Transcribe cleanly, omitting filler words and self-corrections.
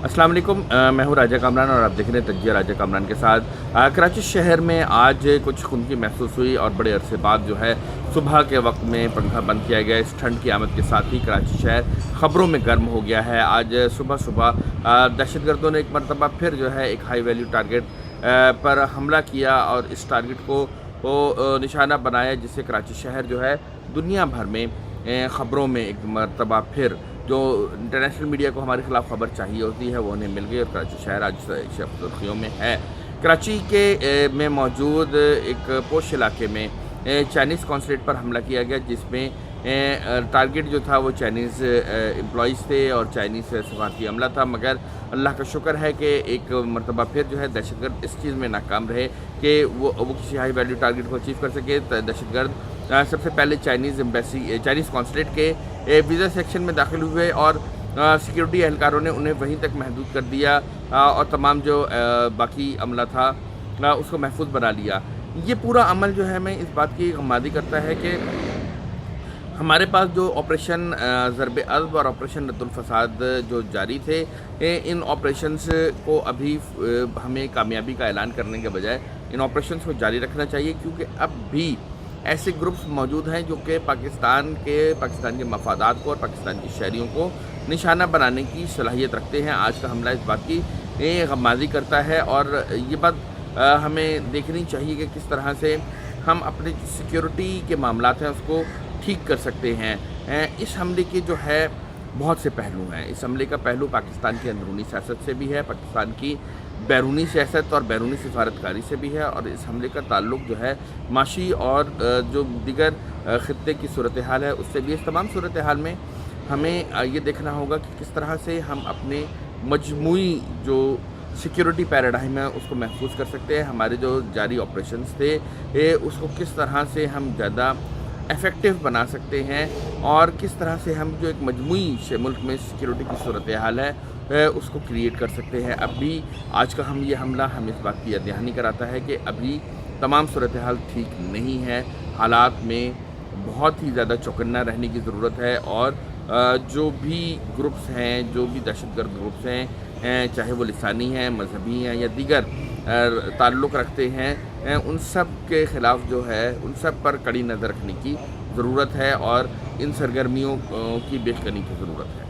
अस्सलाम वालेकुम। मैं हूँ राजा कामरान और आप देख रहे हैं तज्जिया राजा कामरान के साथ। कराची शहर में आज कुछ खुनकी महसूस हुई और बड़े अरसे बाद जो है सुबह के वक्त में पंखा बंद किया गया। इस ठंड की आमद के साथ ही कराची शहर ख़बरों में गर्म हो गया है। आज सुबह सुबह दहशतगर्दों ने एक मरतबा फिर जो है एक हाई वैल्यू टारगेट पर हमला किया और इस टारगेट को निशाना बनाया, जिससे कराची शहर जो है दुनिया भर में ख़बरों में एक मरतबा फिर जो इंटरनेशनल मीडिया को हमारे ख़िलाफ़ ख़बर चाहिए होती है वो उन्हें मिल गई और कराची शहर आज सुर्खियों में है। कराची के में मौजूद एक पोश इलाके में चाइनीज़ कॉन्सुलेट पर हमला किया गया, जिसमें टारगेट जो था वो चाइनीज़ एम्प्लॉइज़ थे और चाइनीज़ सफारती अमला था। मगर अल्लाह का शुक्र है कि एक मरतबा फिर जो है दहशतगर्द इस चीज़ में नाकाम रहे कि वो किसी हाई वैल्यू टारगेट को अचीव कर सके। दहशतगर्द सबसे पहले चाइनीज़ कॉन्सुलेट के वीज़ा सेक्शन में दाखिल हुए और सिक्योरिटी एहलकारों ने उन्हें वहीं तक महदूद कर दिया और तमाम जो बाकी अमला था उसको महफूज बना लिया। ये पूरा अमल जो है मैं इस बात की गमादी करता है कि हमारे पास जो ऑपरेशन ज़रब अज़ब और ऑपरेशन रद्दुल फ़साद जो जारी थे, इन ऑपरेशंस को अभी हमें कामयाबी का ऐलान करने के बजाय इन ऑपरेशंस को जारी रखना चाहिए, क्योंकि अब भी ऐसे ग्रुप्स मौजूद हैं जो कि पाकिस्तान के मफादात को और पाकिस्तान के शहरियों को निशाना बनाने की सलाहियत रखते हैं। आज का हमला इस बात की गमाज़ी करता है और ये बात हमें देखनी चाहिए कि किस तरह से हम अपने सिक्योरिटी के मामलात हैं उसको ठीक कर सकते हैं। इस हमले के जो है बहुत से पहलू हैं। इस हमले का पहलू पाकिस्तान की अंदरूनी सियासत से भी है, पाकिस्तान की बैरूनी सियासत और बैरूनी सिफारतकारी से भी है, और इस हमले का ताल्लुक जो है माशी और जो दीगर ख़ित्ते की सूरत हाल है उससे भी। इस तमाम सूरत हाल में हमें ये देखना होगा कि किस तरह से हम अपने मजमूई जो सिक्योरिटी पैराडाइम है उसको महफूज कर सकते हैं। हमारे जो जारी ऑपरेशंस थे उसको किस तरह से हम ज़्यादा इफ़ेक्टिव बना सकते हैं और किस तरह से हम जो एक मजमूई मुल्क में सिक्योरिटी की सूरत हाल है उसको क्रिएट कर सकते हैं। अब भी आज का ये हमला हमें इस बात की याद दहानी कराता है कि अभी तमाम सूरत हाल ठीक नहीं है। हालात में बहुत ही ज़्यादा चौकन्ना रहने की ज़रूरत है और जो भी ग्रुप्स हैं, जो भी दहशतगर्द ग्रुप्स हैं, चाहे वो लिसानी हैं, मजहबी हैं या दीगर ताल्लुक़ रखते हैं, उन सब के ख़िलाफ़ जो है उन सब पर कड़ी नज़र रखने की ज़रूरत है और इन सरगर्मियों की बेखनी की ज़रूरत है।